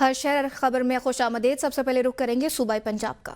हर शहर खबर में खुश आमदेद। सबसे पहले रुख करेंगे सूबाई पंजाब का।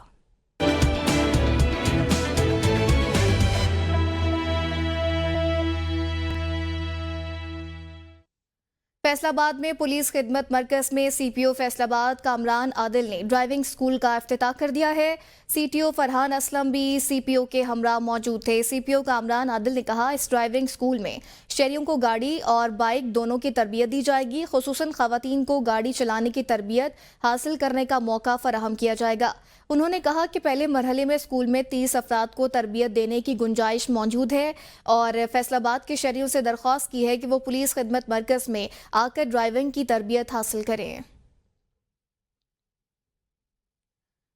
फैसलाबाद में पुलिस खिदमत मरकज में सीपीओ फैसलाबाद कामरान आदिल ने ड्राइविंग स्कूल का इफ्तिताह कर दिया है। सीटीओ फरहान असलम भी सीपीओ के हमरा मौजूद थे। सीपीओ कामरान आदिल ने कहा, इस ड्राइविंग स्कूल में शहरियों को गाड़ी और बाइक दोनों की तरबियत दी जाएगी। खुसूसन खवातीन को गाड़ी चलाने की तरबियत हासिल करने का मौका फराहम किया जाएगा। उन्होंने कहा कि पहले मरहले में स्कूल में 30 अफराद को तरबियत देने की गुंजाइश मौजूद है और फैसलाबाद के शहरियों से दरख्वास्त की है कि वो पुलिस खिदमत मरकज में आकर ड्राइविंग की तरबियत हासिल करें।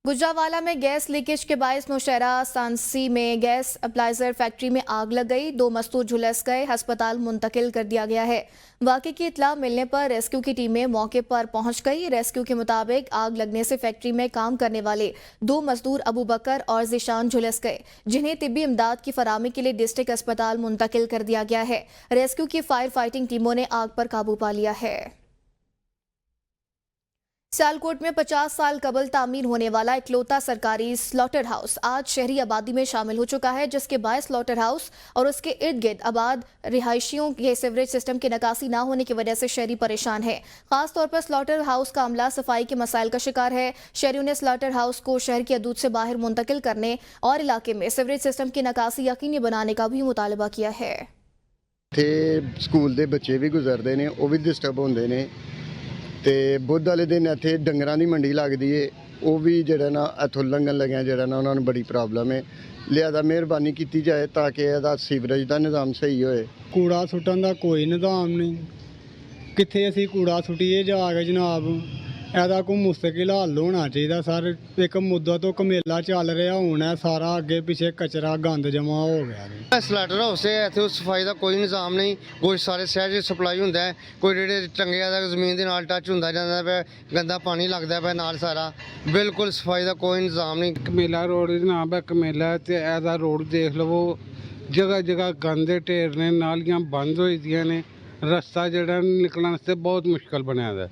गुजरावाला में गैस लीकेज के बायस नौशहरा सांसी में गैस अप्लाइजर फैक्ट्री में आग लग गई। 2 मजदूर झुलस गए, अस्पताल मुंतकिल कर दिया गया है। वाक़े की इत्तला मिलने पर रेस्क्यू की टीमें मौके पर पहुंच गई। रेस्क्यू के मुताबिक आग लगने से फैक्ट्री में काम करने वाले 2 मजदूर अबू बकर और जिशान झुलस गए, जिन्हें तिब्बी इमदाद की फराहमी के लिए डिस्ट्रिक्ट अस्पताल मुंतकिल कर दिया गया है। रेस्क्यू की फायर फाइटिंग टीमों ने आग पर काबू पा लिया है। सियालकोट में 50 साल कबल तामीर होने वाला इकलौता सरकारी स्लॉटर हाउस आज शहरी आबादी में शामिल हो चुका है, जिसके बायस स्लॉटर हाउस और उसके इर्द गिर्द आबाद रिहायशियों के सीवरेज सिस्टम की निकासी न होने की वजह से शहरी परेशान है। खास तौर पर स्लॉटर हाउस का अमला सफाई के मसाइल का शिकार है। शहरियों ने स्लॉटर हाउस को शहर की हदूद से बाहर मुंतकिल करने और इलाके में सीवरेज सिस्टम की निकासी यकीनी बनाने का भी मुतालबा किया है। स्कूल के बच्चे भी गुजरते हैं, वो भी डिस्टर्ब होंगे ने ते बुध वाले दिन इत्थे डंगरां दी मंडी लगदी है, वो भी जिहड़ा ना इत्थों लंघन लग्या जिहड़ा ना उन्होंने बड़ी प्रॉब्लम है। लिहाजा मेहरबानी की जाए ताकि इहदा सीवरेज का निज़ाम सही होए। कूड़ा सुट्टन का कोई निज़ाम नहीं, कित्थे असीं कूड़ा सुट्टिए जाके जनाब। ਇਹਦਾ ਕੋਈ ਮੁਸਤਕਿਲ ਹੱਲ ਹੋਣਾ ਚਾਹੀਦਾ ਸਰ। ਇੱਕ ਮੁੱਦਾ ਤੋਂ ਕਮੇਲਾ ਚੱਲ ਰਿਹਾ ਹੁਣ ਹੈ ਸਾਰਾ, ਅੱਗੇ ਪਿੱਛੇ ਕਚਰਾ ਗੰਦ ਜਮਾ ਹੋ ਗਿਆ। ਸਲੈਟਰ ਹਾਊਸ ਹੈ, ਇੱਥੇ ਸਫਾਈ ਦਾ ਕੋਈ ਨਿਜ਼ਾਮ ਨਹੀਂ। ਕੋਈ ਸਾਰੇ ਸ਼ਹਿਰ 'ਚ ਸਪਲਾਈ ਹੁੰਦਾ ਹੈ, ਕੋਈ ਜਿਹੜੇ ਟੰਗਿਆਂ ਦਾ ਜ਼ਮੀਨ ਦੇ ਨਾਲ ਟੱਚ ਹੁੰਦਾ ਜਾਂਦਾ ਪਿਆ, ਗੰਦਾ ਪਾਣੀ ਲੱਗਦਾ ਪਿਆ ਨਾਲ ਸਾਰਾ। ਬਿਲਕੁਲ ਸਫਾਈ ਦਾ ਕੋਈ ਨਿਜ਼ਾਮ ਨਹੀਂ। ਕਮੇਲਾ ਰੋਡ ਦੇ ਨਾਮ ਹੈ ਕਮੇਲਾ, ਤੇ ਇਹਦਾ ਰੋਡ ਦੇਖ ਲਵੋ, ਜਗ੍ਹਾ ਜਗ੍ਹਾ ਗੰਦ ਦੇ ਢੇਰ ਨੇ, ਨਾਲੀਆਂ ਬੰਦ ਹੋਈ ਦੀਆਂ ਨੇ, ਰਸਤਾ ਜਿਹੜਾ ਨਿਕਲਣ ਵਾਸਤੇ ਬਹੁਤ ਮੁਸ਼ਕਲ ਬਣਿਆ ਹੈ।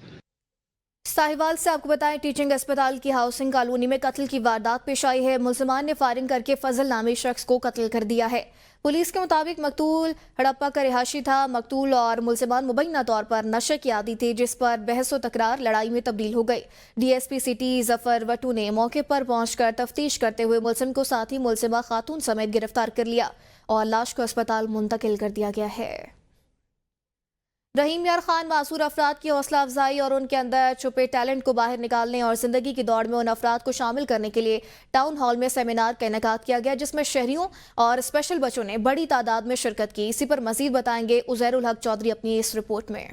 साहिवाल से आपको बताएं, टीचिंग अस्पताल की हाउसिंग कॉलोनी में कत्ल की वारदात पेश आई है। मुलजमान ने फायरिंग करके फजल नामी शख्स को कत्ल कर दिया है। पुलिस के मुताबिक मकतूल हड़प्पा का रिहायशी था। मकतूल और मुलजमान मुबैना तौर पर नशे की आदी थे, जिस पर बहस व तकरार लड़ाई में तब्दील हो गई। डीएसपी सिटी जफर वटू ने मौके पर पहुंचकर तफ्तीश करते हुए मुलजिम को साथ ही मुलजिमा खातून समेत गिरफ्तार कर लिया और लाश को अस्पताल मुंतकिल कर दिया गया है। रहीम यार खान मासूर अफराद की हौसला अफजाई और उनके अंदर छुपे टैलेंट को बाहर निकालने और ज़िंदगी की दौड़ में उन अफराद को शामिल करने के लिए टाउन हॉल में सेमिनार का इनेकाद किया गया, जिसमें शहरियों और स्पेशल बच्चों ने बड़ी तादाद में शिरकत की। इसी पर मजीद बताएंगे उज़ैरुल हक चौधरी अपनी इस रिपोर्ट में।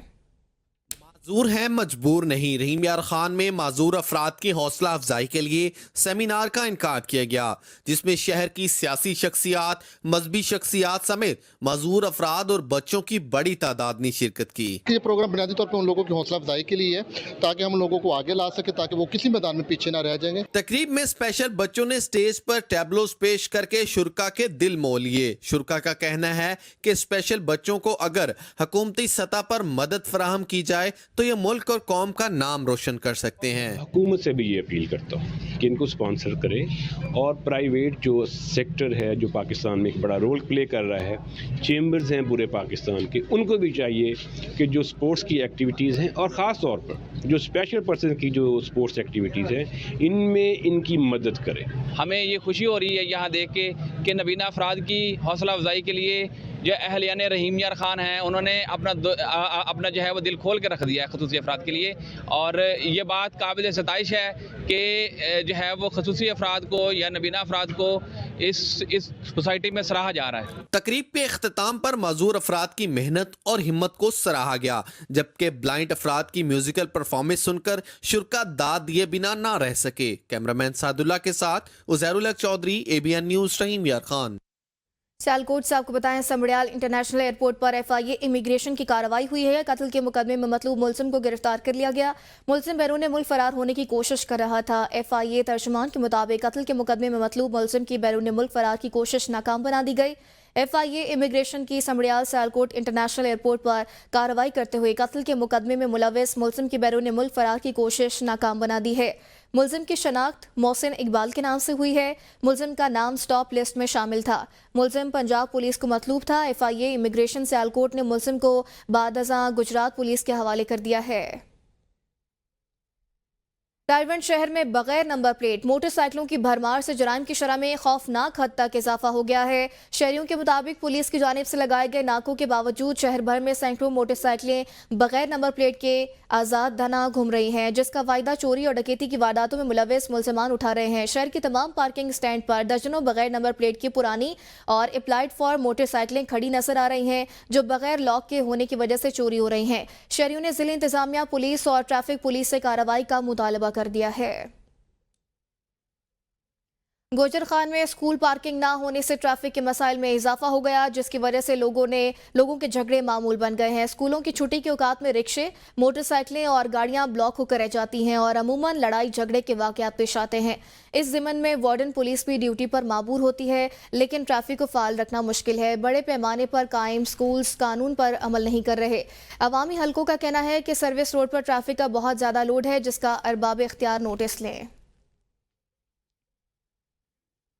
माजूर हैं मजबूर नहीं, रहीम यार खान में माजूर अफराद की हौसला अफजाई के लिए सेमिनार का इनकाद किया गया, जिसमें शहर की सियासी शख्सियात, मजहबी शख्सियात समेत माजूर अफराद और बच्चों की बड़ी तादाद ने शिरकत की। ये प्रोग्राम बुनियादी तौर पर उन लोगों की हौसला अफजाई के लिए है, ताकि हम लोगों को आगे ला सके, ताकि वो किसी मैदान में पीछे ना रह जाएंगे। तकरीब में स्पेशल बच्चों ने स्टेज पर टैबलोस पेश करके शुरका के दिल मोह लिए। शुरका का कहना है कि स्पेशल बच्चों को अगर हुकूमती सतह पर मदद फराहम की जाए तो ये मुल्क और कौम का नाम रोशन कर सकते हैं। हुकूमत से भी ये अपील करता हूँ कि इनको स्पॉन्सर करे, और प्राइवेट जो सेक्टर है जो पाकिस्तान में एक बड़ा रोल प्ले कर रहा है, चेम्बर्स हैं पूरे पाकिस्तान के, उनको भी चाहिए कि जो स्पोर्ट्स की एक्टिविटीज़ हैं और ख़ास तौर पर जो स्पेशल पर्सन की जो स्पोर्ट्स एक्टिविटीज़ हैं, इनमें इनकी मदद करें। हमें ये खुशी हो रही है यहाँ देख के कि नबीना अफराद की हौसला अफजाई के लिए जो अहलियान रहीम यार खान हैं, उन्होंने अपना जो है वो दिल खोल के रख दिया है खसूसी अफराद के लिए। और ये बात काबिल सताइश है कि जो है वो खसूसी अफराद को या नबीना अफराद को इस सोसाइटी में सराहा जा रहा है। तकरीब के इख्तिताम पर माजूर अफराद की मेहनत और हिम्मत को सराहा गया, जबकि ब्लाइंड अफराद की म्यूजिकल परफॉर्मेंस सुनकर शुरका दाद दिए बिना ना रह सके। कैमरामैन सादुल्ला के साथ उज़ैरुल हक चौधरी, ABN न्यूज़, रहीम यार खान। सियालकोट से आपको बताएं, समड़ियाल इंटरनेशनल एयरपोर्ट पर FIA इमिग्रेशन की कार्रवाई हुई है। कत्ल के मुकदमे में मतलूब मुलजिम को गिरफ्तार कर लिया गया। मुलजिम बैरून मुल्क फरार होने की कोशिश कर रहा था। FIA तर्जुमान के मुताबिक कत्ल के मुकदमे में मतलूब मुलजिम की बैरून मुल्क फरार की कोशिश नाकाम बना दी गई। FIA इमिग्रेशन की समड़ियाल सियालकोट इंटरनेशनल एयरपोर्ट पर कार्रवाई करते हुए कत्ल के मुकदमे में मुलविस मुलजिम की बैरून मुल्क फरार की कोशिश नाकाम बना दी है। मुलजिम की शनाख्त मोहसिन इकबाल के नाम से हुई है। मुलजिम का नाम स्टॉप लिस्ट में शामिल था। मुलजिम पंजाब पुलिस को मतलूब था। FIA इमिग्रेशन सियालकोट ने मुलजिम को बादअज़ां गुजरात पुलिस के हवाले कर दिया है। रायगढ़ शहर में बगैर नंबर प्लेट मोटरसाइकिलों की भरमार से जराइम की शरह में खौफनाक हद तक इजाफा हो गया है। शहरियों के मुताबिक पुलिस की जानिब से लगाए गए नाकों के बावजूद शहर भर में सैकड़ों मोटरसाइकिलें बगैर नंबर प्लेट के आज़ाद दाना घूम रही हैं, जिसका फायदा चोरी और डकैती की वारदातों में मुलविस मुलजमान उठा रहे हैं। शहर की तमाम पार्किंग स्टैंड पर दर्जनों बगैर नंबर प्लेट की पुरानी और अप्लाइड फॉर मोटरसाइकिलें खड़ी नजर आ रही हैं, जो बगैर लॉक के होने की वजह से चोरी हो रही हैं। शहरियों ने जिला इंतजामिया, पुलिस और ट्रैफिक पुलिस से कार्रवाई का मुतालबा कर दिया है। गोजर खान में स्कूल पार्किंग ना होने से ट्रैफिक के मसाइल में इजाफा हो गया, जिसकी वजह से लोगों के झगड़े मामूल बन गए हैं। स्कूलों की छुट्टी के औकात में रिक्शे, मोटरसाइकिलें और गाड़ियां ब्लॉक होकर रह जाती हैं और अमूमन लड़ाई झगड़े के वाकयात पेश आते हैं। इस ज़िमन में वार्डन पुलिस भी ड्यूटी पर माबूर होती है, लेकिन ट्रैफिक को फाल रखना मुश्किल है। बड़े पैमाने पर कायम स्कूल्स कानून पर अमल नहीं कर रहे। अवामी हलकों का कहना है कि सर्विस रोड पर ट्रैफिक का बहुत ज़्यादा लोड है, जिसका अरबाब इख्तियार नोटिस लें।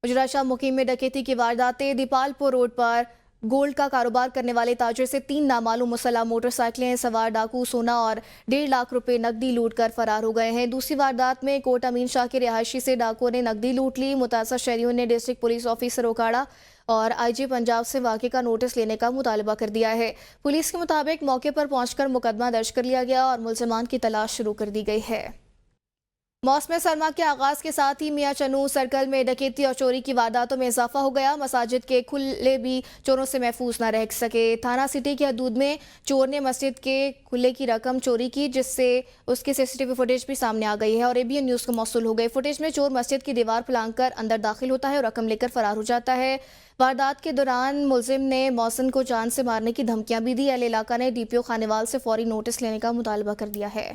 गुजरात मुकीम में डकैती की वारदातें। दीपालपुर रोड पर गोल्ड का कारोबार करने वाले ताजिर से 3 नामालूम मुसल्लह मोटरसाइकिलें सवार डाकू सोना और 1.5 लाख रुपए नकदी लूट कर फरार हो गए हैं। दूसरी वारदात में कोट अमीन शाह के रिहायशी से डाकुओं ने नकदी लूट ली। मुतासर शहरियों ने डिस्ट्रिक्ट पुलिस ऑफिसर उकाड़ा और IG पंजाब से वाक़े का नोटिस लेने का मुतालबा कर दिया है। पुलिस के मुताबिक मौके पर पहुंचकर मुकदमा दर्ज कर लिया गया और मुलजमान की तलाश शुरू कर दी गई है। मौसम सरमा के आगाज के साथ ही मियां चनू सर्कल में डकैती और चोरी की वारदातों में इजाफा हो गया। मसाजिद के खुले भी चोरों से महफूज न रह सके। थाना सिटी की हदूद में चोर ने मस्जिद के खुले की रकम चोरी की, जिससे उसकी CCTV फुटेज भी सामने आ गई है और ABN न्यूज़ को मौसूल हो गई। फुटेज में चोर मस्जिद की दीवार फलांग कर अंदर दाखिल होता है और रकम लेकर फरार हो जाता है। वारदात के दौरान मुलजिम ने मौसन को जान से मारने की धमकियां भी दी। अहले इलाका ने DPO खानेवाल से फौरी नोटिस लेने का मुतालबा कर दिया है।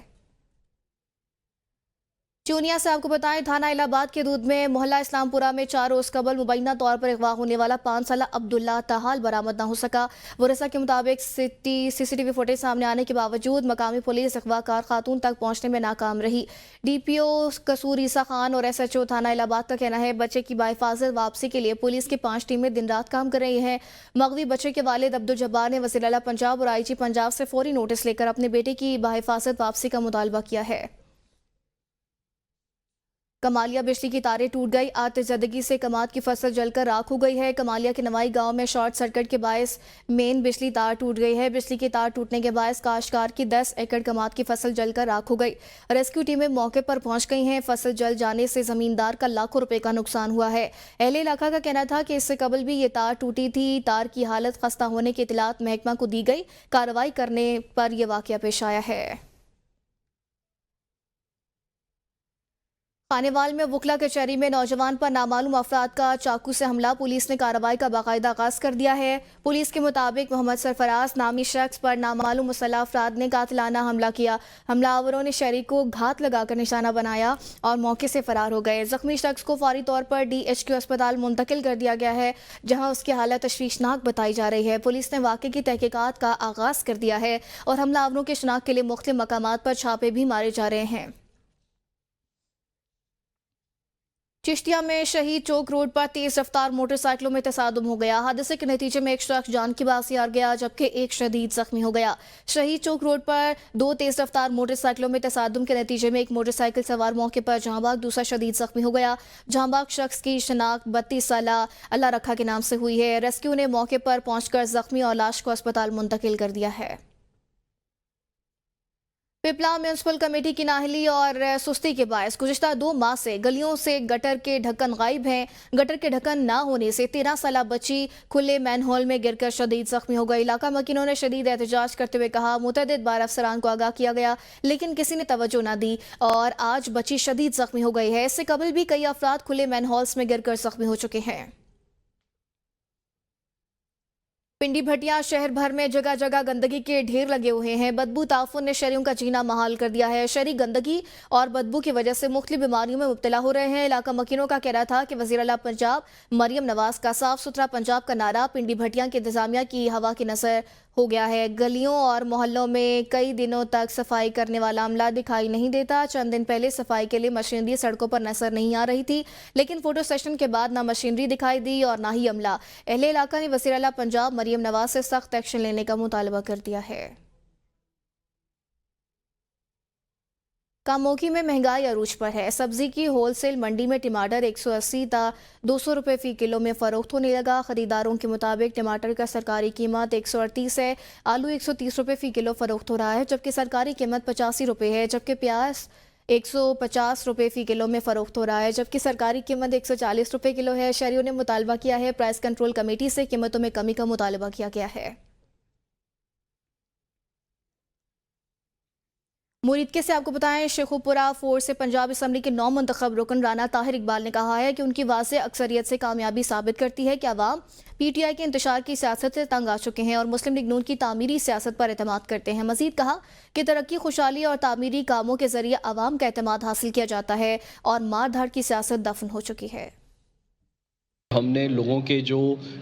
चूनिया से आपको बताएं, थाना इलाहाबाद के दूध में मोहल्ला इस्लामपुरा में 4 रोज कबल मुबैना तौर पर अगवा होने वाला 5 साला अब्दुल्ला ताहाल बरामद न हो सका। वरसा के मुताबिक CCTV फुटेज सामने आने के बावजूद मकामी पुलिस अगवाकार खातून तक पहुंचने में नाकाम रही। DPO कसूर ईसा खान और SHO थाना इलाहाबाद का कहना है बच्चे की बाहिफाजत वापसी के लिए पुलिस की 5 टीमें दिन रात काम कर रही हैं। मगवी बच्चे के वालिद अब्दुल जब्बार ने वज़ीर आला पंजाब और IG पंजाब से फौरी नोटिस लेकर अपने बेटे की बाहिफाजत वापसी का मुतालबा किया है। कमालिया बिजली की तारें टूट गई। आतिशज़दगी से कमाद की फसल जलकर राख हो गई है। कमालिया के नवाई गांव में शॉर्ट सर्किट के बायस मेन बिजली तार टूट गई है। बिजली की तार टूटने के बायस काश्तकार की 10 एकड़ कमाद की फसल जलकर राख हो गई। रेस्क्यू टीमें मौके पर पहुंच गई हैं। फसल जल जाने से जमींदार का लाखों रुपए का नुकसान हुआ है। अहले इलाका का कहना था कि इससे कबल भी ये तार टूटी थी। तार की हालत खस्ता होने की इतलात महकमा को दी गई। कार्रवाई करने पर यह वाकया पेश आया है। खानेवाल में वकला कचहरी में नौजवान पर नामालूम अफराद का चाकू से हमला। पुलिस ने कार्रवाई का बाकायदा आगाज कर दिया है। पुलिस के मुताबिक मोहम्मद सरफराज नामी शख्स पर नामालूम मुसल्लह अफराद ने कातिलाना हमला किया। हमलावरों ने शहरी को घात लगाकर निशाना बनाया और मौके से फरार हो गए। जख्मी शख्स को फौरी तौर पर DHQ अस्पताल मुंतकिल कर दिया गया है, जहां उसकी हालत तशवीशनाक बताई जा रही है। पुलिस ने वाक़े की तहकीकात का आगाज कर दिया है और हमलावरों के शनाख्त के लिए मुख्तलिफ मकामात पर छापे भी मारे जा रहे हैं। चिश्तिया में शहीद चौक रोड पर तेज रफ्तार मोटरसाइकिलों में तसादुम हो गया। हादसे के नतीजे में एक शख्स जान की बाजी हार गया, जबकि एक शदीद जख्मी हो गया। शहीद चौक रोड पर 2 तेज रफ्तार मोटरसाइकिलों में तसादुम के नतीजे में एक मोटरसाइकिल सवार मौके पर जहां भाग, दूसरा शदीद जख्मी हो गया। जहां भाग शख्स की शनाख्त 32 साला अल्लाह रखा के नाम से हुई है। रेस्क्यू ने मौके पर पहुंचकर जख्मी और लाश को अस्पताल मुंतकिल कर दिया है। पिपला म्यूनसिपल कमेटी की नाहली और सुस्ती के बायस गुज़िश्ता 2 माह से गलियों से गटर के ढक्कन गायब हैं। गटर के ढक्कन ना होने से 13 साला बच्ची खुले मैनहोल में गिरकर शदीद जख्मी हो गई। इलाका मकीनों ने शदीद एहतजाज करते हुए कहा, मुतअद्दिद बार अफसरान को आगाह किया गया लेकिन किसी ने तवज्जो ना दी और आज बच्ची शदीद जख्मी हो गई है। इससे कबल भी कई अफराद खुले मैनहोल्स में गिरकर जख्मी हो चुके हैं। पिंडी भटिया शहर भर में जगह जगह गंदगी के ढेर लगे हुए हैं। बदबू ताफुन ने शहरियों का जीना महाल कर दिया है। शहरी गंदगी और बदबू की वजह से मुख्तलिफ बीमारियों में मुब्तला हो रहे हैं। इलाका मकीनों का कहना था कि वज़ीर आला पंजाब मरियम नवाज का साफ सुथरा पंजाब का नारा पिंडी भटिया की इंतजामिया की हवा की नज़र हो गया है। गलियों और मोहल्लों में कई दिनों तक सफाई करने वाला अमला दिखाई नहीं देता। चंद दिन पहले सफाई के लिए मशीनरी सड़कों पर नजर नहीं आ रही थी, लेकिन फोटो सेशन के बाद ना मशीनरी दिखाई दी और ना ही अमला। अहले इलाका ने वज़ीर आला पंजाब मरियम नवाज से सख्त एक्शन लेने का मुतालबा कर दिया है। कामोगी में महंगाई अरूज पर है। सब्जी की होलसेल मंडी में टमाटर 180 ता 200 रुपए फी किलो में फरोख्त होने लगा। खरीदारों के मुताबिक टमाटर का सरकारी कीमत 138 है। आलू 130 रुपए फी किलो फरोख्त हो रहा है, जबकि सरकारी कीमत 85 रुपए है। जबकि प्याज 150 रुपए फी किलो में फरोख्त हो रहा है, जबकि सरकारी कीमत 140 रुपए किलो है। शहरियों ने मुतालबा किया है, प्राइस कंट्रोल कमेटी से कीमतों में कमी का मुतालबा किया गया है। मुरीदके से आपको बताएं, शेखुपुरा 4 से पंजाब असम्बली के 9 मुंतखब रुकन राना ताहिर इकबाल ने कहा है कि उनकी वाज़ेह अक्सरियत से कामयाबी साबित करती है कि अवाम PTI के इंतशार की सियासत से तंग आ चुके हैं और मुस्लिम लीग नून की तामीरी सियासत पर एतमाद करते हैं। मजीद कहा कि तरक्की, खुशहाली और तामीरी कामों के जरिए अवाम का एतमाद हासिल किया जाता है और मार धाड़ की सियासत दफन हो चुकी है। हमने लोगों के जो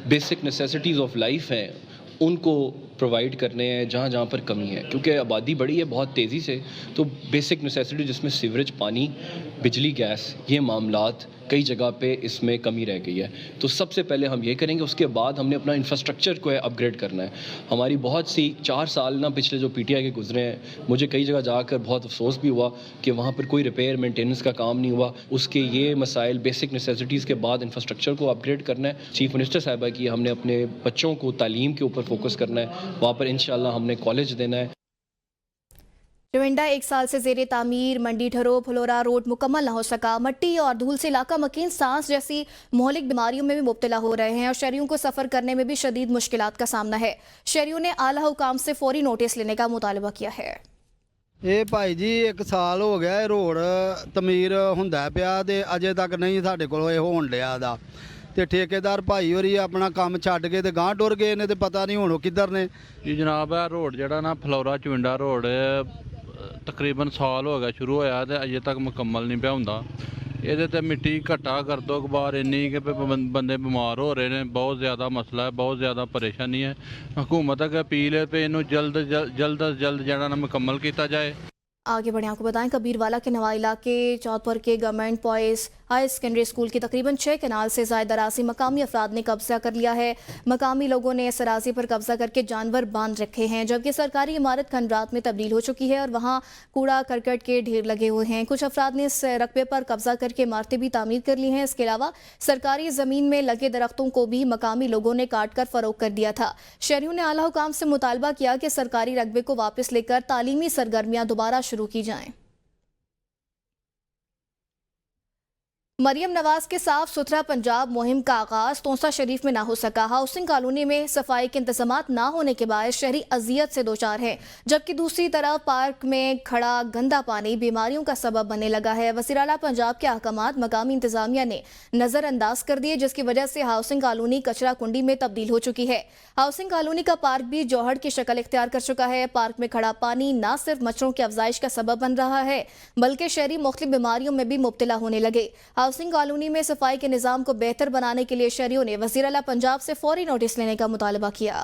बेसिक नेसेसिटीज़ ऑफ लाइफ हैं उनको प्रोवाइड करने हैं जहाँ जहाँ पर कमी है, क्योंकि आबादी बढ़ी है बहुत तेज़ी से। तो बेसिक नेसेसिटी जिसमें सीवरेज, पानी, बिजली, गैस, ये मामलात कई जगह पे इसमें कमी रह गई है। तो सबसे पहले हम ये करेंगे, उसके बाद हमने अपना इंफ्रास्ट्रक्चर को अपग्रेड करना है। हमारी बहुत सी 4 साल ना पिछले जो PTI के गुजरे हैं, मुझे कई जगह जाकर बहुत अफसोस भी हुआ कि वहाँ पर कोई रिपेयर मेंटेनेंस का काम नहीं हुआ। उसके ये मसाइल, बेसिक नेसेसिटीज़ के बाद इंफ्रास्ट्रक्चर को अपग्रेड करना है। चीफ मिनिस्टर साहिबा की हमने अपने बच्चों को तालीम के ऊपर फोकस करना है, वहाँ पर इंशाल्लाह हमने कॉलेज देना है। चविंडा 1 साल से जेरे तामीर मंडी ठहरो फलोरा रोड मुकम्मल न हो सका। मट्टी और धूल से इलाका मकीन सांस जैसी मोहलिक बीमारियों में भी मुब्तला हो रहे हैं और शहरियों को सफ़र करने में भी शदीद मुश्किलात का सामना है। शहरियों ने आला हुकाम से फौरी नोटिस लेने का मुतालबा किया है। ਇਹ ਭਾਈ ਜੀ 1 ਸਾਲ ਹੋ ਗਿਆ ਇਹ ਰੋਡ ਤਮੀਰ ਹੁੰਦਾ ਪਿਆ ਤੇ ਅਜੇ ਤੱਕ ਨਹੀਂ ਸਾਡੇ ਕੋਲ ਇਹ ਹੋਣ ਡਿਆ ਦਾ ਤੇ ਠੇਕੇਦਾਰ ਭਾਈ ਹੋਰੀ ਆਪਣਾ ਕੰਮ ਛੱਡ ਕੇ ਤੇ ਗਾਂਹ ਟੁਰ ਗਏ ਨੇ ਤੇ ਪਤਾ ਨਹੀਂ ਹੁਣ ਉਹ ਕਿੱਧਰ ਨੇ ਜੀ। ਜਨਾਬ ਇਹ ਰੋਡ ਜਿਹੜਾ ਨਾ ਫਲੋਰਾ ਚਵਿੰਡਾ ਰੋਡ ਤਕਰੀਬਨ ਸਾਲ ਹੋ ਗਿਆ ਸ਼ੁਰੂ ਹੋਇਆ ਤੇ ਅਜੇ ਤੱਕ ਮੁਕੰਮਲ ਨਹੀਂ ਪਿਆ ਹੁੰਦਾ। ਇਹਦੇ ਤੇ ਮਿੱਟੀ ਘਟਾ ਕਰ ਦੋ ਅਖਬਾਰ ਇੰਨੀ ਕਿ ਬੰਦੇ ਬਿਮਾਰ ਹੋ ਰਹੇ ਨੇ। ਬਹੁਤ ਜ਼ਿਆਦਾ ਮਸਲਾ ਹੈ, ਬਹੁਤ ਜ਼ਿਆਦਾ ਪਰੇਸ਼ਾਨੀ ਹੈ। ਹਕੂਮਤ ਅੱਗੇ अपील है कि इन्हों जल्द ਜਿਹੜਾ ਨਾ ਮੁਕੰਮਲ ਕੀਤਾ ਜਾਏ। आगे बढ़े आपको बताएं, कबीरवाला के नवा इलाके चौधपुर के government boys high secondary school की तकरीबन 6 कनाल से ज़ायद अराज़ी मकामी अफराद ने कब्जा कर लिया है। मकामी लोगों ने इस अराज़ी पर कब्जा करके जानवर बांध रखे हैं, जबकि सरकारी इमारत खंडरात में तब्दील हो चुकी है और वहाँ कूड़ा करकट के ढेर लगे हुए हैं। कुछ अफराद ने इस रकबे पर कब्जा करके इमारतें भी तामीर कर ली हैं। इसके अलावा सरकारी ज़मीन में लगे दरख्तों को भी मकामी लोगों ने काट कर फ़रोख्त कर दिया था। शहरियों ने आला हुकाम से मुतालबा किया कि सरकारी रकबे को वापस लेकर तालीमी सरगर्मियाँ दोबारा शुरू की जाएँ। मरियम नवाज के साफ सुथरा पंजाब मुहिम का आगाज तोसा शरीफ में ना हो सका। हाउसिंग कॉलोनी में सफाई के इंतजामात ना होने के बाद शहरी अजियत से दो चार हैं, जबकि दूसरी तरफ पार्क में खड़ा गंदा पानी बीमारियों का सबब बनने लगा है। वज़ीर आला पंजाब के अहकामात मकामी इंतजामिया ने नज़रअंदाज कर दिए, जिसकी वजह से हाउसिंग कॉलोनी कचरा कुंडी में तब्दील हो चुकी है। हाउसिंग कॉलोनी का पार्क भी जौहड़ की शक्ल इख्तियार कर चुका है। पार्क में खड़ा पानी न सिर्फ मच्छरों की अफजाइश का सबब बन रहा है, बल्कि शहरी मुख्तलिफ बीमारियों में भी मुब्तला होने लगे। हाउसिंग कॉलोनी में सफाई के निज़ाम को बेहतर बनाने के लिए शहरियों ने वज़ीर आला पंजाब से फौरी नोटिस लेने का मुतालबा किया।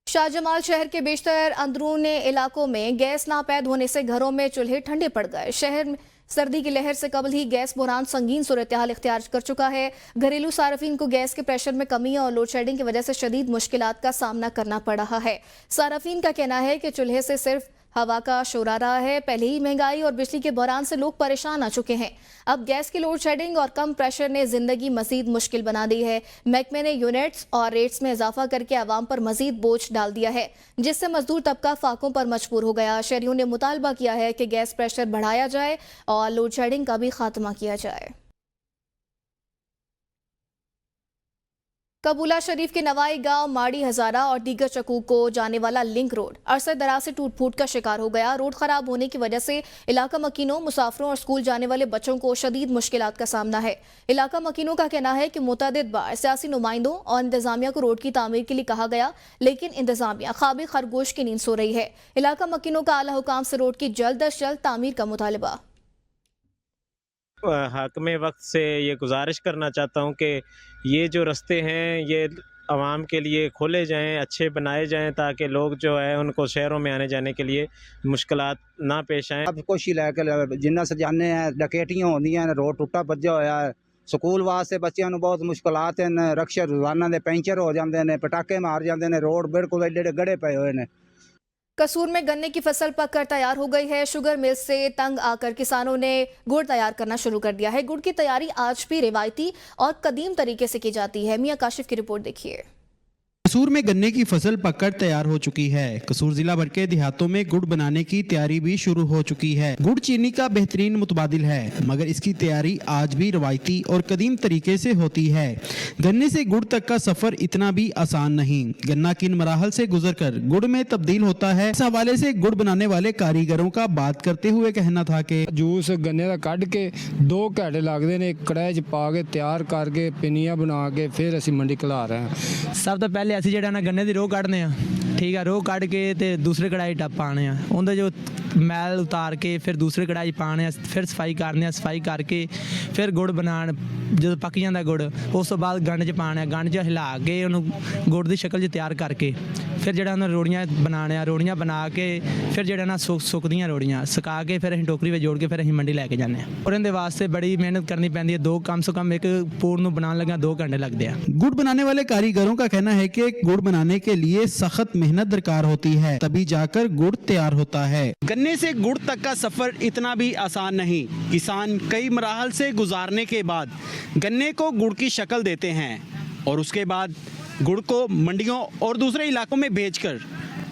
शाहजमाल शहर के बेशतर अंदरूनी इलाकों में गैस नापैद होने से घरों में चूल्हे ठंडे पड़ गए। शहर में सर्दी की लहर से कबल ही गैस बहरान संगीन सूरत हाल इख्तियार कर चुका है। घरेलू सार्फिन को गैस के प्रेशर में कमी और लोड शेडिंग की वजह से शदीद मुश्किलात का सामना करना पड़ रहा है। सार्फिन का कहना है कि चूल्हे से सिर्फ हवा का शोर आ रहा है। पहले ही महंगाई और बिजली के बहरान से लोग परेशान आ चुके हैं। अब गैस की लोड शेडिंग और कम प्रेशर ने जिंदगी मजीद मुश्किल बना दी है। महकमे ने यूनिट्स और रेट्स में इजाफा करके आवाम पर मजीद बोझ डाल दिया है, जिससे मजदूर तबका फाकों पर मजबूर हो गया। शहरियों ने मुतालबा किया है कि गैस प्रेशर बढ़ाया जाए और लोड शेडिंग का भी खात्मा किया जाए। कबूला शरीफ के नवाई गांव माड़ी हजारा और दीगर चकूक को जाने वाला लिंक रोड अरसे दराज से टूट फूट का शिकार हो गया। रोड खराब होने की वजह से इलाका मकीनों, मुसाफिरों और स्कूल जाने वाले बच्चों को शदीद मुश्किलात का सामना है। इलाका मकीनों का कहना है कि मुतअद्दिद बार सियासी नुमाइंदों और इंतजामिया को रोड की तामीर के लिए कहा गया, लेकिन इंतजामिया ख्वाबी खरगोश की नींद सो रही है। इलाका मकीनों का आला हुकाम से रोड की जल्द अज जल्द तामीर का मुतालबा। हाकिम वक्त से ये गुजारिश करना चाहता हूँ कि ये जो रास्ते हैं ये आवाम के लिए खोले जाएं, अच्छे बनाए जाएं, ताकि लोग जो है उनको शहरों में आने जाने के लिए मुश्किलात ना पेश आएँ। अब कुछ ही लैके जिन्ना सजाने हैं डकैतियां होंदियां ने, रोड टुटा भज्जा होया है, स्कूल वास्ते बच्चों को बहुत मुश्किलात हैं, रक्शे रोजाना दे पैंचर हो जाते हैं, पटाखे मार जाते हैं, रोड बिल्कुल एडे गड़े पे हुए हैं। कसूर में गन्ने की फसल पककर तैयार हो गई है। शुगर मिल से तंग आकर किसानों ने गुड़ तैयार करना शुरू कर दिया है। गुड़ की तैयारी आज भी रिवायती और कदीम तरीके से की जाती है। मियां काशिफ की रिपोर्ट देखिए। कसूर में गन्ने की फसल पककर तैयार हो चुकी है। कसूर जिला भर के देहातों में गुड़ बनाने की तैयारी भी शुरू हो चुकी है। गुड़ चीनी का बेहतरीन मुतबादिल है, मगर इसकी तैयारी आज भी रवायती और कदीम तरीके से होती है। गन्ने से गुड़ तक का सफर इतना भी आसान नहीं। गन्ना किन मराहल से गुजरकर गुड़ में तब्दील होता है, इस हवाले से गुड़ बनाने वाले कारीगरों का बात करते हुए कहना था कि जूस गन्ने का कढ़ के 2 घंटे लगते हैं, कड़ाही च पा के तैयार करके पिनियां बना के फिर असीं मंडी खला रहे हैं। सब तो पहले ਅਸੀਂ ਜਿਹੜਾ ਨਾ ਗੰਨੇ ਦੀ ਰੋਹ ਕੱਢਦੇ ਆ, ਠੀਕ ਆ, ਰੋਹ ਕੱਢ ਕੇ ਤੇ ਦੂਸਰੇ ਕੜਾਈ ਟੱਪ ਪਾਣੇ ਆ, ਉਹਦੇ ਜੋ ਮੈਲ ਉਤਾਰ ਕੇ ਫਿਰ ਦੂਸਰੇ ਕੜਾਈ ਪਾਣੇ ਆ, ਫਿਰ ਸਫਾਈ ਕਰਨੇ ਆ, ਸਫਾਈ ਕਰਕੇ ਫਿਰ ਗੁੜ ਬਣਾਉਣ, ਜਦੋਂ ਪੱਕ ਜਾਂਦਾ ਗੁੜ ਉਸ ਤੋਂ ਬਾਅਦ ਗੰਢ 'ਚ ਪਾਣੇ ਆ, ਗੰਢ 'ਚ ਹਿਲਾ ਕੇ ਉਹਨੂੰ ਗੁੜ ਦੀ ਸ਼ਕਲ 'ਚ ਤਿਆਰ ਕਰਕੇ ਫਿਰ ਜਿਹੜਾ ਉਹਨਾਂ ਰੋੜੀਆਂ ਬਣਾਉਣੇ ਆ, ਰੋੜੀਆਂ ਬਣਾ ਕੇ ਫਿਰ ਜਿਹੜਾ ਨਾ ਸੁੱਕਦੀਆਂ ਰੋੜੀਆਂ ਸੁਕਾ ਕੇ ਫਿਰ ਅਸੀਂ ਟੋਕਰੀ ਵਿੱਚ ਜੋੜ ਕੇ ਫਿਰ ਅਸੀਂ ਮੰਡੀ ਲੈ ਕੇ ਜਾਂਦੇ ਆ। ਔਰ ਇਹਦੇ ਵਾਸਤੇ ਬੜੀ ਮਿਹਨਤ ਕਰਨੀ ਪੈਂਦੀ ਹੈ। 2 ਕਮ ਸੇ कम एक पूर ਨੂੰ बनाने लगा 2 घंटे लगते हैं। गुड़ बनाने वाले कारीगरों का कहना है कि गुड़ बनाने के लिए सख्त मेहनत दरकार होती है, तभी जाकर गुड़ तैयार होता है। गन्ने से गुड़ तक का सफर इतना भी आसान नहीं। किसान कई मराहल से गुजारने के बाद गन्ने को गुड़ की शक्ल देते हैं और उसके बाद गुड़ को मंडियों और दूसरे इलाकों में भेजकर।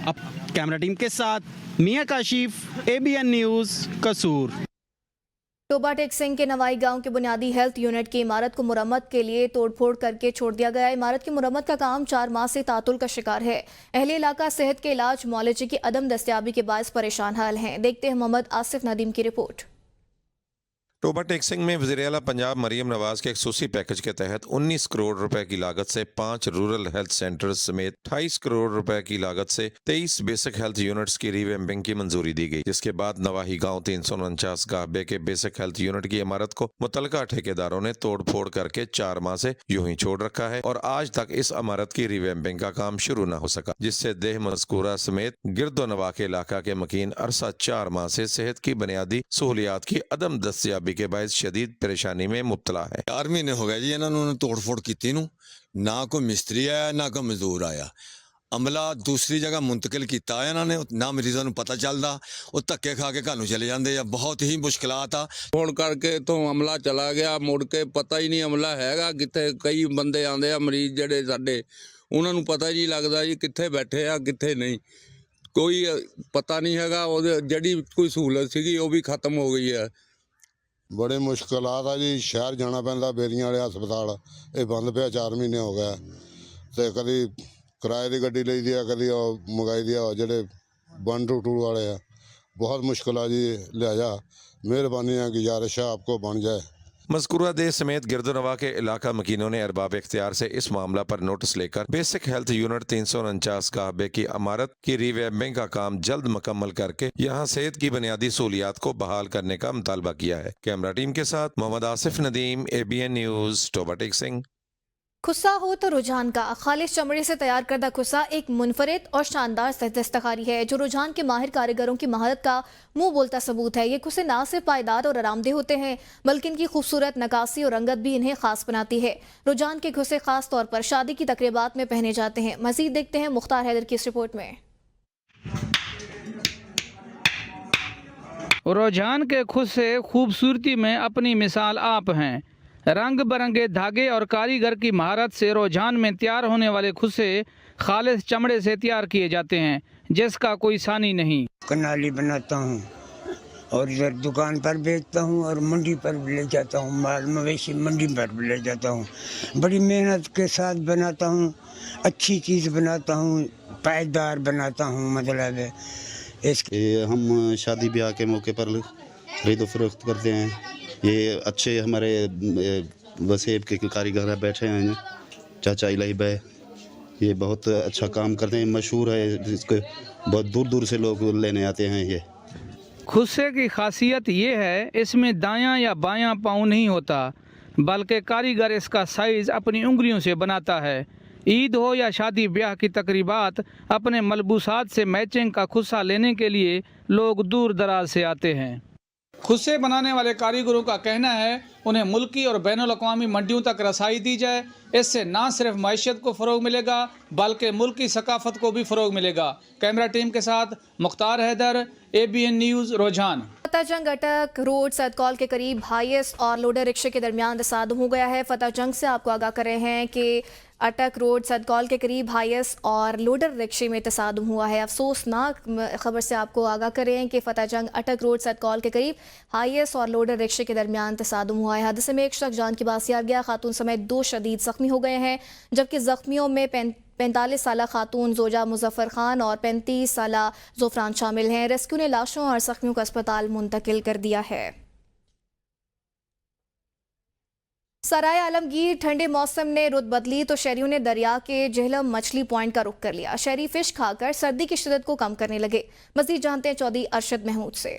अब कैमरा टीम के साथ मियां काशिफ, ABN न्यूज़, कसूर। टोबा टेक सिंह के नवाई गांव के बुनियादी हेल्थ यूनिट की इमारत को मुरम्मत के लिए तोड़फोड़ करके छोड़ दिया गया। इमारत की मुरम्मत का काम 4 माह से तातुल का शिकार है। अहले इलाका सेहत के इलाज मुआलजे की अदम दस्तयाबी के बायस परेशान हाल हैं। देखते हैं मोहम्मद आसिफ नदीम की रिपोर्ट। टोबा टेक सिंह में वज़ीर-ए-आला पंजाब मरियम नवाज के खसूसी पैकेज के तहत 19 करोड़ रुपए की लागत से 5 रूरल हेल्थ सेंटर्स समेत 28 करोड़ रुपए की लागत से 23 बेसिक हेल्थ यूनिट्स की रीवैम्पिंग की मंजूरी दी गई, जिसके बाद नवाही गांव 349 गाहबे के बेसिक हेल्थ यूनिट की इमारत को मुतलका ठेकेदारों ने तोड़ फोड़ करके 4 माह से यूं ही छोड़ रखा है और आज तक इस इमारत की रीवैम्पिंग का काम शुरू न हो सका, जिससे देह मज़कूरा समेत गिरदो नवा के इलाका के मकीन अरसा 4 माह से सेहत की बुनियादी सहूलियात की अदम दस्तयाबी के बायस शदीद परेशानी में मुब्तला है। 4 महीने हो गए जी इन्होंने तोड़ फोड़ की नू, ना कोई मिस्त्री आया ना कोई मजदूर आया। अमला दूसरी जगह मुंतकिल किया इन्होंने, ना मरीजों को पता चलता, वो धक्के खा के घर चले जाते हैं। बहुत ही मुश्किलात आ। फोन करके तो अमला चला गया, मुड़ के पता ही नहीं अमला हैगा कित्थे। कई बंदे आते मरीज जेडे साडे, उन्होंने पता ही नहीं लगता जी कित्थे बैठे आ कित्थे नहीं, कोई पता नहीं हैगा। जिहड़ी कोई सहूलत सी वो भी खत्म हो गई है। बड़े मुश्किलात आ जी, शहर जाना पैंदा, बेलियां वाले हस्पताल ये बंद पे 4 महीने हो गए। तो कभी किराए की गड्डी ली दी है, कभी मंगाई दी है, जेडे वन टू टू वाले है। बहुत मुश्किल है जी, लिहाजा मेहरबानी है कि गुजारिश है आपको बन जाए। मज़कूरा देह समेत गिरदोनवा के इलाका मकीनों ने अरबाब इख्तियार से इस मामला पर नोटिस लेकर बेसिक हेल्थ यूनिट 349 गाहबे की इमारत की रीवैम्पिंग का काम जल्द मुकम्मल करके यहाँ सेहत की बुनियादी सहूलियात को बहाल करने का मुतालबा किया है। कैमरा टीम के साथ मोहम्मद आसिफ नदीम, ABN न्यूज़, टोबा टेक सिंह। खुस्सा हो तो रुझान का खालिश चमड़े से तैयार करदा खुस्सा एक मुनफरिद और शानदार दस्तकारी है, जो रुझान के माहिर कारीगरों की महारत का मुंह बोलता सबूत है। ये खुस्से ना सिर्फ पायदार और आरामदेह होते हैं, बल्कि इनकी खूबसूरत नकासी और रंगत भी इन्हें खास बनाती है। रुझान के खुस्से खास तौर पर शादी की तकरीबात में पहने जाते हैं। मजीद देखते हैं मुख्तार हैदर की इस रिपोर्ट में। रुझान के खुस्से खूबसूरती में अपनी मिसाल आप हैं। रंग बरंगे धागे और कारीगर की महारत से रुझान में तैयार होने वाले खुस्से खालिस चमड़े से तैयार किए जाते हैं, जिसका कोई सानी नहीं। कनाली बनाता हूँ, और इधर दुकान पर बेचता हूँ और मंडी पर भी ले जाता हूँ, माल मवेशी मंडी पर भी ले जाता हूँ। बड़ी मेहनत के साथ बनाता हूँ, अच्छी चीज़ बनाता हूँ, पायदार बनाता हूँ। मतलब है ये हम शादी ब्याह के मौके पर खरीदो फरोख्त करते हैं। ये अच्छे हमारे वसेब के कारीगर बैठे हैं, चाचा इलाही भाई, ये बहुत अच्छा काम करते हैं, मशहूर है, इसको बहुत दूर दूर से लोग लेने आते हैं। ये खुस्से की खासियत ये है, इसमें दायां या बायां पाँव नहीं होता, बल्कि कारीगर इसका साइज़ अपनी उंगलियों से बनाता है। ईद हो या शादी ब्याह की तकरीबात, अपने मलबूसात से मैचिंग का खुस्सा लेने के लिए लोग दूर दराज से आते हैं। खुस्से बनाने वाले कारीगरों का कहना है उन्हें मुल्की और बैनुल अक़वामी मंडियों तक रसाई दी जाए। इससे ना सिर्फ मईशत को फ़रोग मिलेगा बल्कि मुल्क की सकाफत को भी फ़रोग मिलेगा। कैमरा टीम के साथ मुख्तार हैदर, ABN न्यूज़, रोजान। फतेहजंग अटक रोड सदकॉल के करीब हाईएस और लोडर रिक्शे के दरमियान तसादुम हो गया है। फतेहजंग से आपको आगाह कर रहे हैं कि अटक रोड सदकॉल के करीब हाईएस और लोडर रिक्शे में तसादुम हुआ है। अफसोसनाक खबर से आपको आगाह कर रहे हैं कि फतेहजंग अटक रोड सदकॉल के करीब हाईएस और लोडर रिक्शे के दरमियान तसादुम हुआ है। हादसे में एक शख्स जान की बासियात गया, खातून समेत 2 शदीद जख्मी हो गए हैं, जबकि जख्मियों में 45 साला खातून जोजा मुजफ्फर खान और 35 साला जोफरान शामिल हैं। रेस्क्यू ने लाशों और जख्मियों को अस्पताल मुंतकिल कर दिया है। सराय आलमगीर ठंडे मौसम ने रुत बदली तो शहरियों ने दरिया के जहलम मछली पॉइंट का रुख कर लिया। शहरी फिश खाकर सर्दी की शिद्दत को कम करने लगे। मज़ीद जानते हैं चौधरी अरशद महमूद से।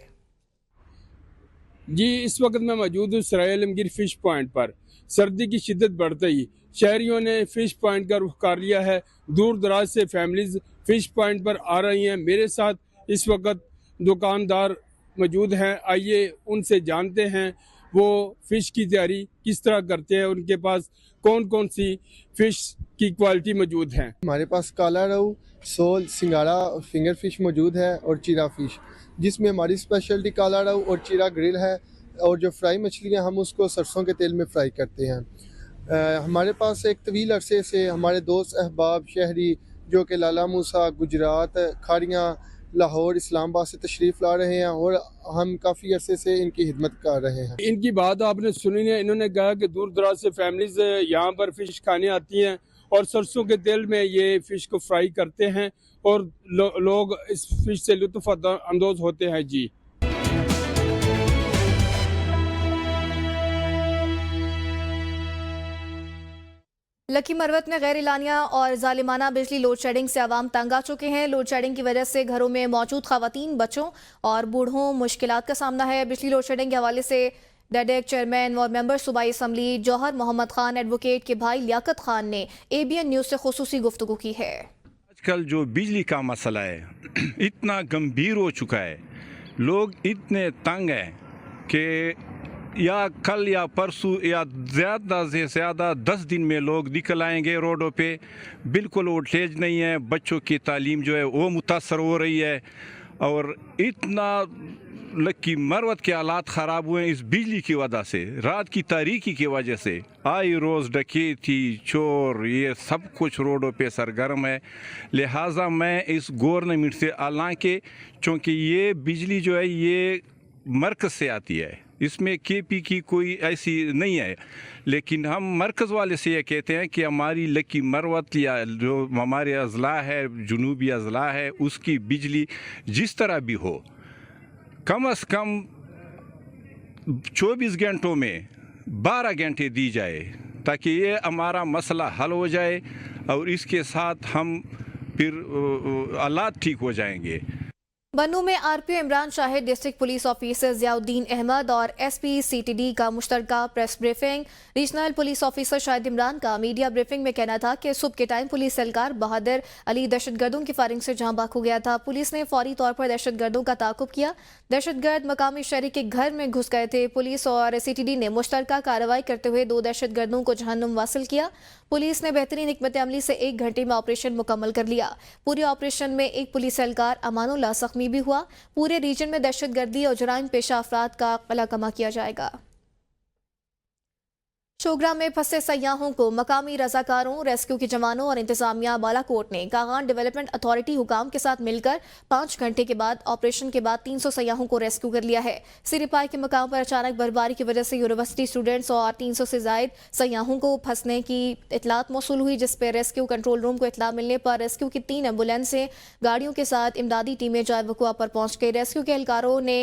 जी, इस वक्त मैं मौजूद हूँ सराय आलमगीर फ़िश पॉइंट पर। सर्दी की शिद्दत बढ़ते ही शहरियों ने फ़िश पॉइंट का रुख कर लिया है। दूर दराज से फैमिलीज़ फ़िश पॉइंट पर आ रही हैं। मेरे साथ इस वक्त दुकानदार मौजूद हैं, आइए उनसे जानते हैं वो फ़िश की तैयारी किस तरह करते हैं, उनके पास कौन कौन सी फ़िश की क्वालिटी मौजूद हैं। हमारे पास काला रोहू, सोल, सिंगाड़ा और फिंगर फ़िश मौजूद है और चीरा फ़िश, जिसमें हमारी स्पेशलिटी काला रोहू और चीरा ग्रिल है। और जो फ्राई मछलियाँ हम उसको सरसों के तेल में फ्राई करते हैं। हमारे पास एक तवील अरसे से हमारे दोस्त अहबाब शहरी जो कि लाला मूसा, गुजरात, खाड़ियाँ, लाहौर, इस्लामाबाद से तशरीफ़ ला रहे हैं और हम काफ़ी अरसे से इनकी खिदमत कर रहे हैं। इनकी बात आपने सुनी है, इन्होंने कहा कि दूर दराज से फैमिलीज़ यहाँ पर फ़िश खाने आती हैं और सरसों के तेल में ये फ़िश को फ्राई करते हैं और लोग इस फ़िश से लुत्फ़ अंदोज़ होते हैं। जी, लकी मरवत में गैर इलानिया और जालिमाना बिजली लोड शेडिंग से आवाम तंग आ चुके हैं। लोड शेडिंग की वजह से घरों में मौजूद खवातीन, बच्चों और बूढ़ों मुश्किलात का सामना है। बिजली लोड शेडिंग के हवाले से डेडेक चेयरमैन और मेंबर सूबाई असम्बली जौहर मोहम्मद खान एडवोकेट के भाई लियाकत खान ने ABN न्यूज़ से खुसूसी गुफ्तगू की है। आजकल जो बिजली का मसला है इतना गंभीर हो चुका है, लोग इतने तंग हैं कि या कल या परसों या ज़्यादा से ज़्यादा 10 दिन में लोग निकल आएंगे रोडों पे। बिल्कुल वोल्टेज नहीं है, बच्चों की तालीम जो है वो मुतासर हो रही है और इतना लकी मरवत के हालात ख़राब हुए हैं इस बिजली की वजह से, रात की तारीकी की वजह से। आई रोज़ डकैती, चोर, ये सब कुछ रोडों पे सरगर्म है। लिहाजा मैं इस गवर्नमेंट से, हालांकि चूँकि ये बिजली जो है ये मरकज़ से आती है, इसमें KP की कोई ऐसी नहीं है, लेकिन हम मरकज़ वाले से ये कहते हैं कि हमारी लकी मरवत या जो हमारे अज़ला है, जुनूबी अज़ला है, उसकी बिजली जिस तरह भी हो कम से कम 24 घंटों में 12 घंटे दी जाए ताकि ये हमारा मसला हल हो जाए और इसके साथ हम फिर हालात ठीक हो जाएंगे। बन्नू में RPO Imran Shahid, district police officer Ziauddin Ahmed और SP CTD का मुश्तरका press briefing. Regional police officer Shahid Imran का मीडिया ब्रीफिंग में कहना था कि सुबह के टाइम पुलिस एहलकार बहादुर अली दहशतगर्दों की फायरिंग से जहां बाक हो गया था। पुलिस ने फौरी तौर पर दहशतगर्दों का ताकुब किया। दहशतगर्द मकामी शहरी के घर में घुस गए थे। पुलिस और CTD ने मुश्तरका कार्रवाई करते हुए 2 दहशतगर्दों को जहन्नुम वासिल किया। पुलिस ने बेहतरीन हिकमत अमली से 1 घंटे में ऑपरेशन मुकम्मल कर लिया। पूरे ऑपरेशन में एक पुलिस एहलकार अमानुल्लाह जख्मी भी हुआ। पूरे रीजन में दहशतगर्दी और जराइम पेशा अफराद का कलाकमा किया जाएगा। चोगरा में फंसे सयाहों को मकामी रजाकारों, रेस्क्यू के जवानों और इंतजामिया बालाकोट ने कागान डेवलपमेंट अथॉरिटी हुकाम के साथ मिलकर 5 घंटे के बाद ऑपरेशन के बाद 300 सयाहों को रेस्क्यू कर लिया है। सिरिपाई के मकाम पर अचानक बर्फबारी की वजह से यूनिवर्सिटी स्टूडेंट्स और 300 से जायद सयाहों को फंसने की इतलात मौसूल हुई, जिस पर रेस्क्यू कंट्रोल रूम को इतला मिलने पर रेस्क्यू की 3 एम्बुलेंसें गाड़ियों के साथ इमदादी टीमें जाए वकुआ पर पहुंच गई। रेस्क्यू के एहलकारों ने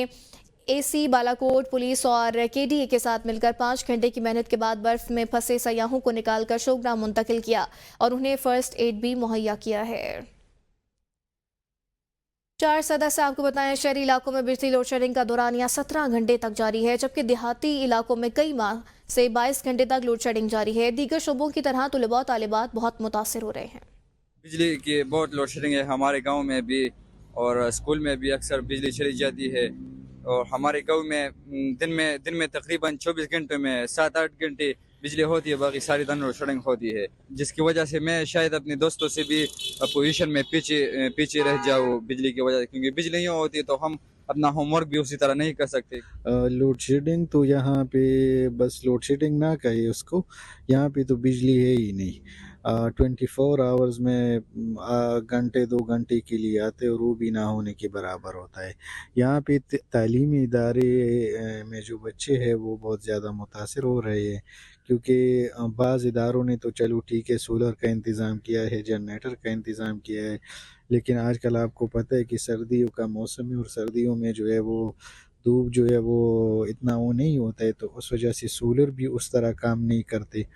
एसी बालाकोट पुलिस और केडीए के साथ मिलकर 5 घंटे की मेहनत के बाद बर्फ में फंसे सयाहों को निकालकर शोगरा मुंतकिल किया और उन्हें फर्स्ट एड भी मुहैया किया है। 4 सदस्य आपको बताएं, शहरी इलाकों में बिजली लोड शेडिंग का दौरानिया 17 घंटे तक जारी है, जबकि देहाती इलाकों में कई माह से 22 घंटे तक लोड शेडिंग जारी है। दीगर शोबों की तरह तलबा और तालिबात बहुत मुतासिर हो रहे हैं। बिजली की बहुत लोड शेडिंग है, हमारे गाँव में भी और स्कूल में भी अक्सर बिजली चली जाती है। और हमारे गाँव में दिन में तकरीबन 24 घंटे में 7-8 घंटे बिजली होती है, बाकी सारी दिन लोड शेडिंग होती है, जिसकी वजह से मैं शायद अपने दोस्तों से भी पोजीशन में पीछे रह जाऊँ बिजली की वजह से, क्योंकि बिजली नहीं होती तो हम अपना होमवर्क भी उसी तरह नहीं कर सकते। लोड शेडिंग तो यहाँ पे बस लोड शेडिंग ना कहिए उसको, यहाँ पे तो बिजली है ही नहीं। 24 आवर्स में घंटे 2 घंटे के लिए आते और वो भी ना होने के बराबर होता है। यहाँ पे तालीमी इदारे में जो बच्चे हैं वो बहुत ज़्यादा मुतासिर हो रहे हैं, क्योंकि बाज़ इदारों ने तो चलो ठीक है सोलर का इंतज़ाम किया है, जनरेटर का इंतज़ाम किया है, लेकिन आजकल आपको पता है कि सर्दियों का मौसम है और सर्दियों में जो है वो धूप जो है वो इतना वो नहीं होता है, तो उस वजह से सोलर भी उस तरह काम नहीं करते।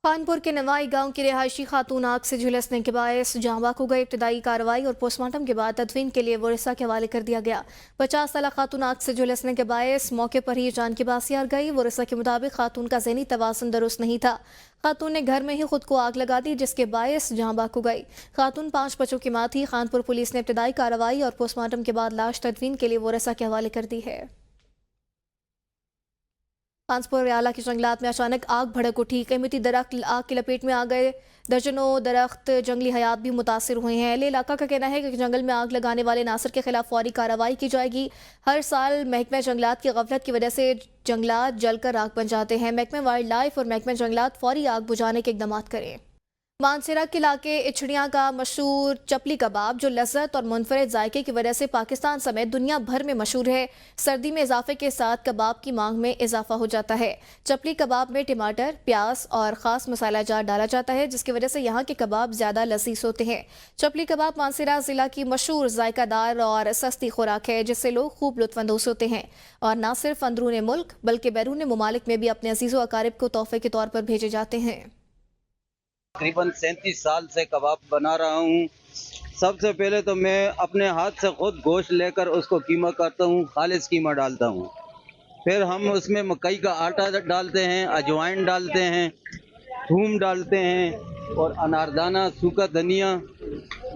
खानपुर के नवाई गांव की रिहायशी खातून आग से झुलसने के बायस जाँ बाक हो गई। इब्तदाई कार्रवाई और पोस्टमार्टम के बाद तदफीन के लिए वरिसा के हवाले कर दिया गया। 50 साल खातून आग से झुलसने के बायस मौके पर ही जान की बासी हार गई। वरिसा के मुताबिक खातून का ज़हनी तवाज़ुन दुरुस्त नहीं था। खातून ने घर में ही खुद को आग लगा दी, जिसके बायस जाँ बाक हो गई। खातून 5 बच्चों की मां थी। खानपुर पुलिस ने इब्तदाई कार्रवाई और पोस्टमार्टम के बाद लाश तदफीन के लिए वरिसा के हवाले कर दी है। कानपुर आला के जंगलात में अचानक आग भड़क उठी। कीमती दरख्त आग की लपेट में आ गए। दर्जनों दरख्त जंगली हयात भी मुतासिर हुए हैं। अहले इलाका का कहना है कि जंगल में आग लगाने वाले नासिर के खिलाफ फौरी कार्रवाई की जाएगी। हर साल महकमा जंगलात की गफलत की वजह से जंगलात जलकर आग बन जाते हैं। महकमा वाइल्ड लाइफ और महकमा जंगलात फौरी आग बुझाने के इकदाम करें। मानसरा के इलाके इछड़ियाँ का मशहूर चपली कबाब, जो लज्जत और मुनफरद जायके की वजह से पाकिस्तान समेत दुनिया भर में मशहूर है, सर्दी में इजाफे के साथ कबाब की मांग में इजाफा हो जाता है। चपली कबाब में टमाटर, प्याज और ख़ास मसाला जार डाला जाता है, जिसकी वजह से यहाँ के कबाब ज़्यादा लजीज होते हैं। चपली कबाब मानसरा ज़िला की मशहूर जायकादार और सस्ती खुराक है, जिससे लोग खूब लुत्फ़अंदोज़ होते हैं और न सिर्फ अंदरून मुल्क बल्कि बैरून ममालिक में भी अपने अजीज़ व अकारिब को तोहफे के तौर पर भेजे जाते हैं। तकरीबन 37 साल से कबाब बना रहा हूँ। सबसे पहले तो मैं अपने हाथ से खुद गोश्त लेकर उसको कीमा करता हूँ, खालिस कीमा डालता हूँ। फिर हम उसमें मकई का आटा डालते हैं, अजवाइन डालते हैं, थूम डालते हैं और अनारदाना, सूखा धनिया,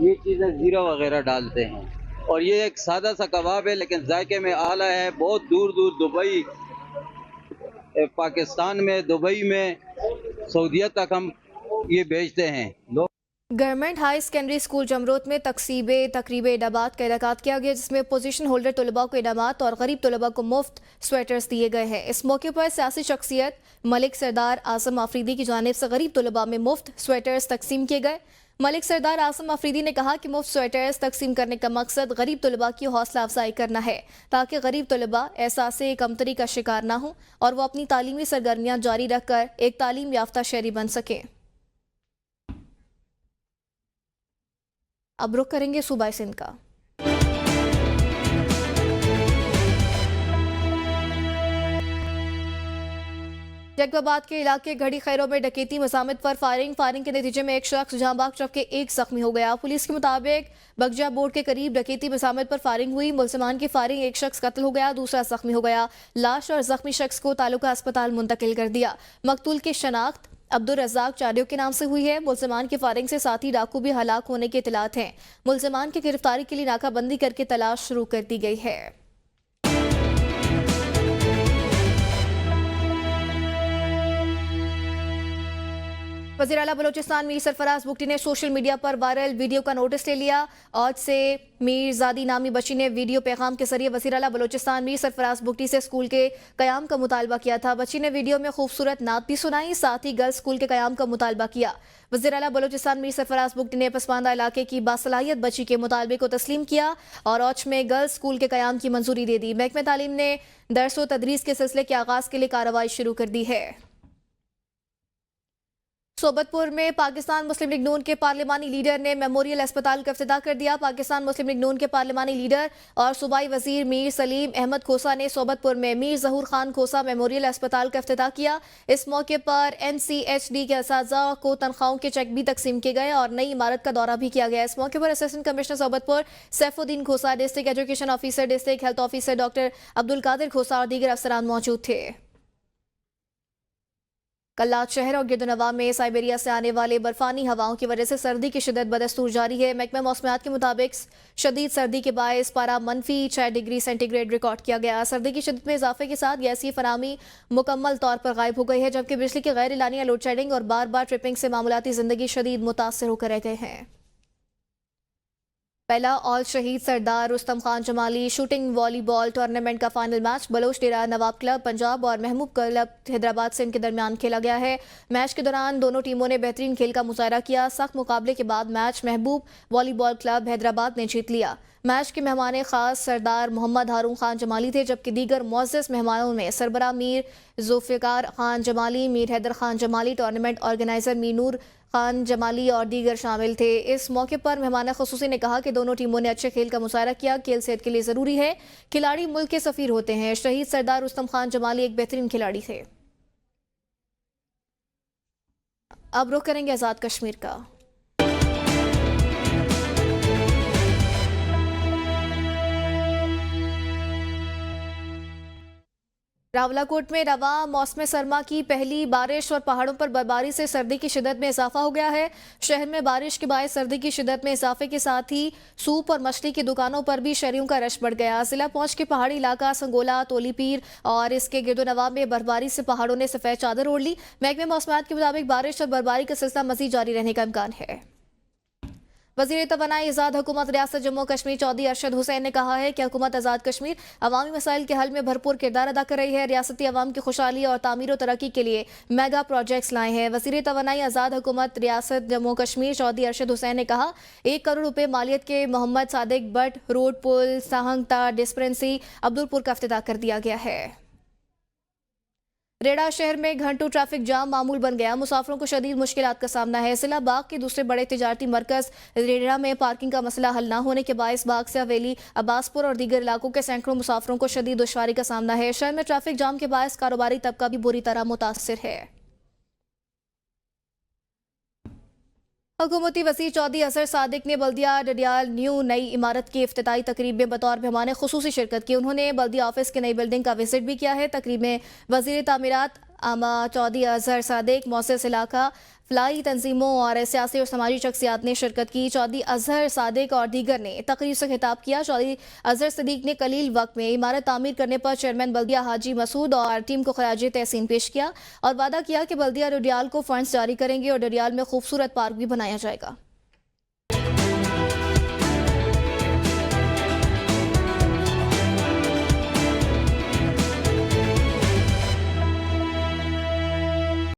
ये चीज़ें ज़ीरा वगैरह डालते हैं। और ये एक सादा सा कबाब है, लेकिन जायके में आला है। बहुत दूर दूर दुबई, पाकिस्तान में, दुबई में, सऊदीया तक हम ये बेचते हैं लोग। गवर्नमेंट हाई सेकेंडरी स्कूल जमरोत में तकरीब इनामात का इनेकाद किया गया, जिसमें पोजीशन होल्डर तलबा को इनामात और गरीब तलबा को मुफ्त स्वेटर्स दिए गए हैं। इस मौके पर सियासी शख्सियत मलिक सरदार आजम आफरीदी की जानिब से गरीब तलबा में मुफ्त स्वेटर्स तकसीम किए गए। मलिक सरदार आजम आफरीदी ने कहा कि मुफ्त स्वेटर्स तकसीम करने का मकसद गरीब तलबा की हौसला अफजाई करना है, ताकि गरीब तलबा एहसास कमतरी का शिकार ना हो और वो अपनी तालीमी सरगर्मियाँ जारी रखकर एक तालीम याफ्ता शहरी बन सकें। अब रुख करेंगे सूबा सिंध का। जगबाबाद के इलाके घड़ी खैरों में डकैती मज़ामत पर फायरिंग के नतीजे में एक शख्स जहां बाग जबकि एक जख्मी हो गया। पुलिस के मुताबिक बगजा बोर्ड के करीब डकैती मज़ामत पर फायरिंग हुई। मुलजमान की फायरिंग, एक शख्स कत्ल हो गया, दूसरा जख्मी हो गया। लाश और जख्मी शख्स को तालुका अस्पताल मुंतकिल कर दिया। मकतूल की शनाख्त अब्दुल रज़ाक चाडियो के नाम से हुई है। मुलजमान की फायरिंग से साथी डाकू भी हलाक होने के इतलात हैं। मुलजमान की गिरफ्तारी के लिए नाकाबंदी करके तलाश शुरू कर दी गई है। वज़ीर आला बलोचिस्तान मीर सरफराज बुगटी ने सोशल मीडिया पर वायरल वीडियो का नोटिस ले लिया। औज से मीर ज़ादी नामी बच्ची ने वीडियो पैगाम के जरिए वज़ीर आला बलोचिस्तान मीर सरफराज बुगटी से स्कूल के क़याम का मुतालबा किया था। बच्ची ने वीडियो में खूबसूरत नात भी सुनाई, साथ ही गर्ल्स स्कूल के क़याम का मुतालबा किया। वज़ीर आला बलोचिस्तान मीर सरफराज बुगटी ने पसमानदा इलाके की बासलाहियत बच्ची के मुतालबे को तस्लीम किया और औज में गर्ल्स स्कूल के क़याम की मंजूरी दे दी। महकमे तालीम ने दर्स व तदरीस के सिलसिले के आगाज़ के लिए कार्रवाई शुरू कर दी है। सोबतपुर में पाकिस्तान मुस्लिम लीग नून के पार्लिमानी लीडर ने मेमोरियल अस्पताल का इफ्तिताह कर दिया। पाकिस्तान मुस्लिम लीग नून के पार्लिमानी लीडर और सूबाई वजीर मीर सलीम अहमद खोसा ने सोबतपुर में मीर जहूर खान खोसा मेमोरियल अस्पताल का इफ्तिताह किया। इस मौके पर NCHD के असातिज़ा को तनख्वाहों के चेक भी तकसीम किए गए और नई इमारत का दौरा भी किया गया। इस मौके पर assistant commissioner Sobatpur Saifuddin Khosa, district education officer, district health officer doctor Abdul Qadir Khosa और दीगर अफसरान मौजूद थे। कल्लात शहर और गिरदनवा में साइबेरिया से आने वाले बर्फानी हवाओं की वजह से सर्दी की शिद्दत बदस्तूर जारी है। महकमा मौसमियात के मुताबिक शदीद सर्दी के बायस पारा -6 डिग्री सेंटीग्रेड रिकॉर्ड किया गया। सर्दी की शिद्दत में इजाफे के साथ गैसीय फराहमी मुकम्मल तौर पर गायब हो गई है, जबकि बिजली के गैर एलानिया लोड शेडिंग और बार बार ट्रिपिंग से मामूलाती जिंदगी शदीद मुतासर होकर रह गए हैं। पहला all Shaheed Sardar Rustam Khan Jamali shooting volleyball tournament का final match Baloch Dera Nawab club Punjab और महबूब क्लब हैदराबाद से इनके दरमियान खेला गया है। मैच के दौरान दोनों टीमों ने बेहतरीन खेल का मुजाहरा किया। सख्त मुकाबले के बाद मैच महबूब वॉलीबॉल क्लब हैदराबाद ने जीत लिया। मैच के मेहमान खास सरदार मोहम्मद हारून खान जमाली थे, जबकि दीगर मुअज़्ज़ज़ मेहमानों में सरबरा मीर जुल्फ़िकार खान जमाली, मीर हैदर खान जमाली, टूर्नामेंट ऑर्गेनाइजर मीर नूर खान जमाली और दीगर शामिल थे। इस मौके पर मेहमान ख़ुसूसी ने कहा कि दोनों टीमों ने अच्छे खेल का मुजाहरा किया। खेल सेहत के लिए ज़रूरी है, खिलाड़ी मुल्क के सफ़ीर होते हैं। शहीद सरदार रुस्तम खान जमाली एक बेहतरीन खिलाड़ी थे। अब रुख करेंगे आज़ाद कश्मीर का। रावलाकोट में रवा मौसम सरमा की पहली बारिश और पहाड़ों पर बर्फबारी से सर्दी की शिद्दत में इजाफा हो गया है। शहर में बारिश के बायस सर्दी की शिद्दत में इजाफे के साथ ही सूप और मछली की दुकानों पर भी शहरियों का रश बढ़ गया। जिला पहुंच के पहाड़ी इलाका संगोला, तोलीपीर और इसके गिरदोनवा में बर्फबारी से पहाड़ों ने सफेद चादर ओढ़ ली। महकमे मौसमियात के मुताबिक बारिश और बर्फबारी का सिलसिला मजीद जारी रहने का इम्कान है। वज़ीर तवानाई आज़ाद हुकूमत रियासत जम्मू कश्मीर चौधरी अरशद हुसैन ने कहा है कि हुकूमत आज़ाद कश्मीर अवामी मसाइल के हल में भरपूर किरदार अदा कर रही है। रियासती अवाम की खुशहाली और तामीर और तरक्की के लिए मेगा प्रोजेक्ट्स लाए हैं। वज़ीर तवानाई आज़ाद हुकूमत रियासत जम्मू कश्मीर चौधरी अरशद हुसैन ने कहा 1 करोड़ रुपए मालियत के मोहम्मद सादिक बट रोड पुल साहंगता डिस्पेंसरी अब्दुलपुर का इफ्तिताह कर दिया गया है। रेड़ा शहर में घंटों ट्रैफिक जाम मामूल बन गया। मुसाफिरों को शदीद मुश्किलात का सामना है। जिला बाग के दूसरे बड़े तिजारती मरकज रेड़ा में पार्किंग का मसला हल न होने के बायस बाग से हवेली, अब्बासपुर और दीगर इलाकों के सैकड़ों मुसाफिरों को शदीद दुश्वारी का सामना है। शहर में ट्रैफिक जाम के बायस कारोबारी तबका भी बुरी तरह मुतासिर है। हुकूमती वज़ीर चौधरी अजहर सादिक ने बल्दिया डडियाल न्यू नई इमारत की इफ्तिताई तकरीब में बतौर मेहमान खुसूसी शिरकत की। उन्होंने बल्दिया ऑफिस की नई बिल्डिंग का विजिट भी किया है। तकरीब में वज़ीर तामीरात आमा चौधरी अजहर सादिक, मौसिस इलाका, फलाई तंजीमों और सियासी और समाजी शख्सियात ने शिरकत की। चौधरी अजहर सादिक और दीगर ने तकरीब से खिताब किया। चौधरी अजहर सदीक ने कलील वक्त में इमारत तामीर करने पर चेयरमैन बल्दिया हाजी मसूद और टीम को खराज तहसीन पेश किया और वादा किया कि बल्दिया डडियाल को फंड्स जारी करेंगे और डडियाल में खूबसूरत पार्क भी बनाया जाएगा।